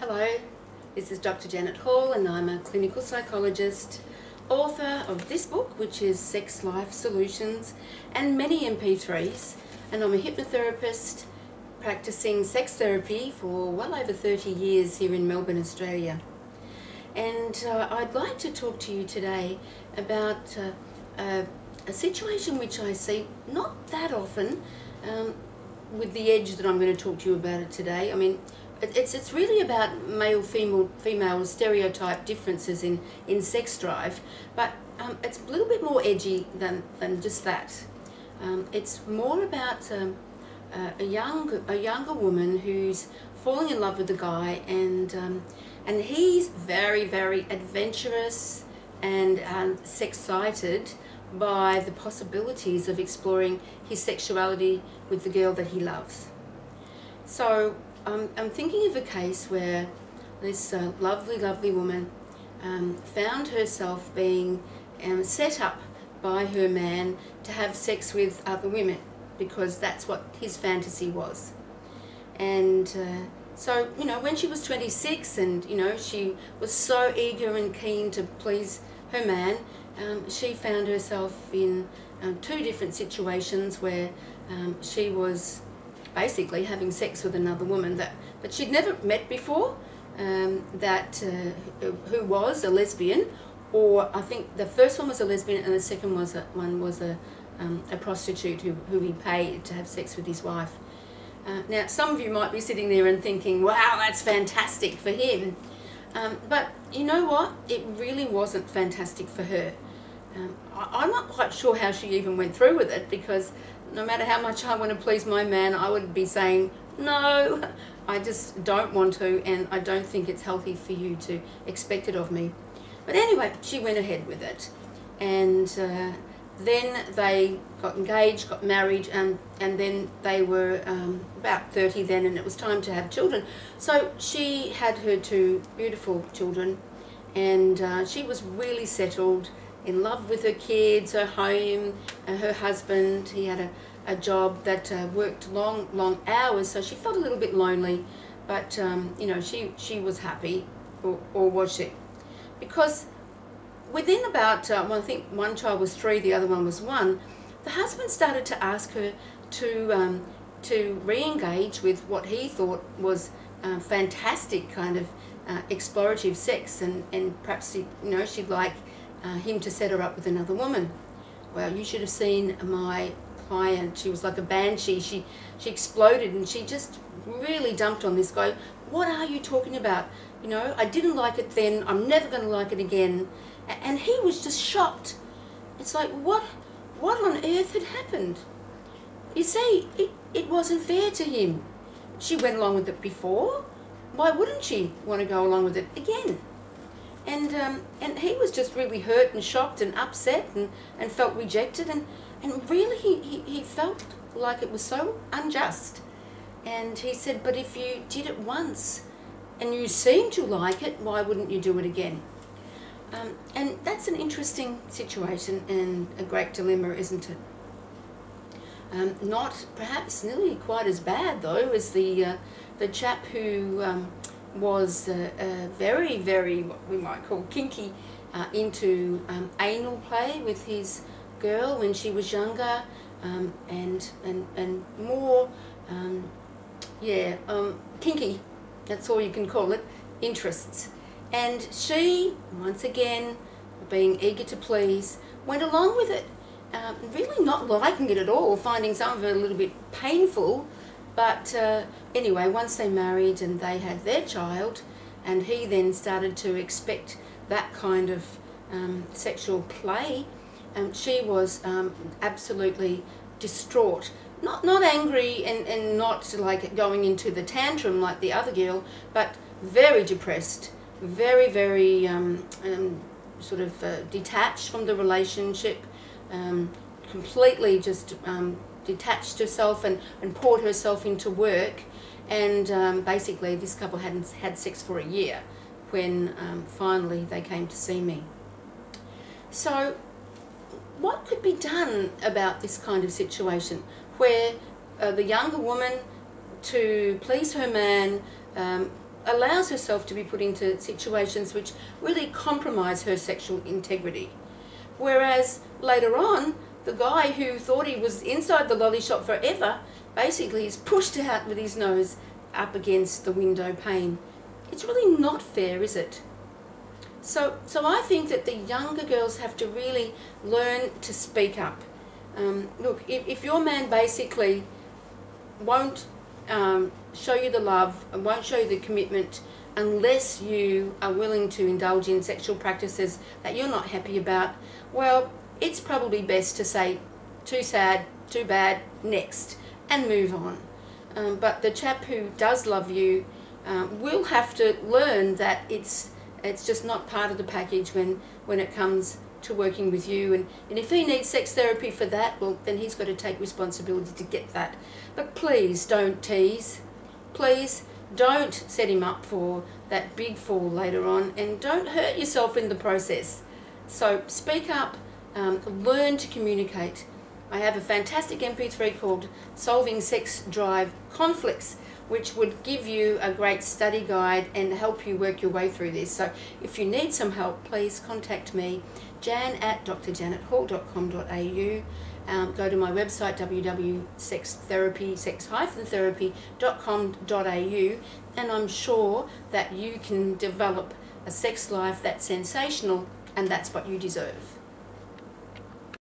Hello, this is Dr. Janet Hall and I'm a clinical psychologist, author of this book which is Sex Life Solutions and many MP3s, and I'm a hypnotherapist practicing sex therapy for well over 30 years here in Melbourne, Australia. And I'd like to talk to you today about a situation which I see not that often with the edge that I'm going to talk to you about it today. I mean, it's really about male-female stereotype differences in sex drive, but it's a little bit more edgy than just that. It's more about a younger woman who's falling in love with a guy, and he's very, very adventurous and sex-cited by the possibilities of exploring his sexuality with the girl that he loves. So I'm thinking of a case where this lovely woman found herself being set up by her man to have sex with other women because that's what his fantasy was. And so, you know, when she was 26 and, you know, she was so eager and keen to please her man, she found herself in two different situations where she was basically having sex with another woman that she'd never met before, who was a lesbian, or I think the first one was a lesbian and the second one was a prostitute who he paid to have sex with his wife. Now, some of you might be sitting there and thinking, wow, that's fantastic for him. But you know what? It really wasn't fantastic for her. I'm not quite sure how she even went through with it, because no matter how much I want to please my man, I would be saying, no, I just don't want to, and I don't think it's healthy for you to expect it of me. But anyway, she went ahead with it. And then they got engaged, got married, and then they were about 30 then, and it was time to have children. So she had her two beautiful children, and she was really settled, in love with her kids, her home, her husband. He had a job that worked long hours, so she felt a little bit lonely, but you know, she was happy, or was she? Because within about, well, I think one child was 3, the other one was 1, the husband started to ask her to re-engage with what he thought was fantastic kind of explorative sex, and perhaps, you know, she'd like him to set her up with another woman. Well, you should have seen my client. She was like a banshee. She exploded, and she just really dumped on this guy. What are you talking about? You know, I didn't like it then, I'm never going to like it again. And he was just shocked. It's like, what on earth had happened? You see, it wasn't fair to him. She went along with it before. Why wouldn't she want to go along with it again? And he was just really hurt and shocked and upset and felt rejected, and really he felt like it was so unjust. And he said, but if you did it once and you seemed to like it, why wouldn't you do it again? And that's an interesting situation and a great dilemma, isn't it? Not perhaps nearly quite as bad though as the chap who was very, very, what we might call kinky, into anal play with his girl when she was younger, and more, kinky, that's all you can call it, interests. And she, once again, being eager to please, went along with it, really not liking it at all, finding some of it a little bit painful. But anyway, once they married and they had their child, and he then started to expect that kind of sexual play, she was absolutely distraught. Not angry and not like going into the tantrum like the other girl, but very depressed, very, very sort of detached from the relationship, completely just detached herself and poured herself into work. And basically this couple hadn't had sex for a year when finally they came to see me. So what could be done about this kind of situation where the younger woman, to please her man, allows herself to be put into situations which really compromise her sexual integrity. Whereas later on, the guy who thought he was inside the lolly shop forever basically is pushed out with his nose up against the window pane. It's really not fair, is it? So I think that the younger girls have to really learn to speak up. Look, if your man basically won't show you the love and won't show you the commitment unless you are willing to indulge in sexual practices that you're not happy about, well, it's probably best to say, too sad, too bad, next, and move on. But the chap who does love you will have to learn that it's just not part of the package when it comes to working with you, and if he needs sex therapy for that, well, then he's got to take responsibility to get that. But please don't tease. Please don't set him up for that big fall later on, and don't hurt yourself in the process. So speak up, learn to communicate. I have a fantastic MP3 called Solving Sex Drive Conflicts, which would give you a great study guide and help you work your way through this. So if you need some help, please contact me, jan@drjanethall.com.au. Go to my website, www.sex-therapy.com.au, and I'm sure that you can develop a sex life that's sensational, and that's what you deserve.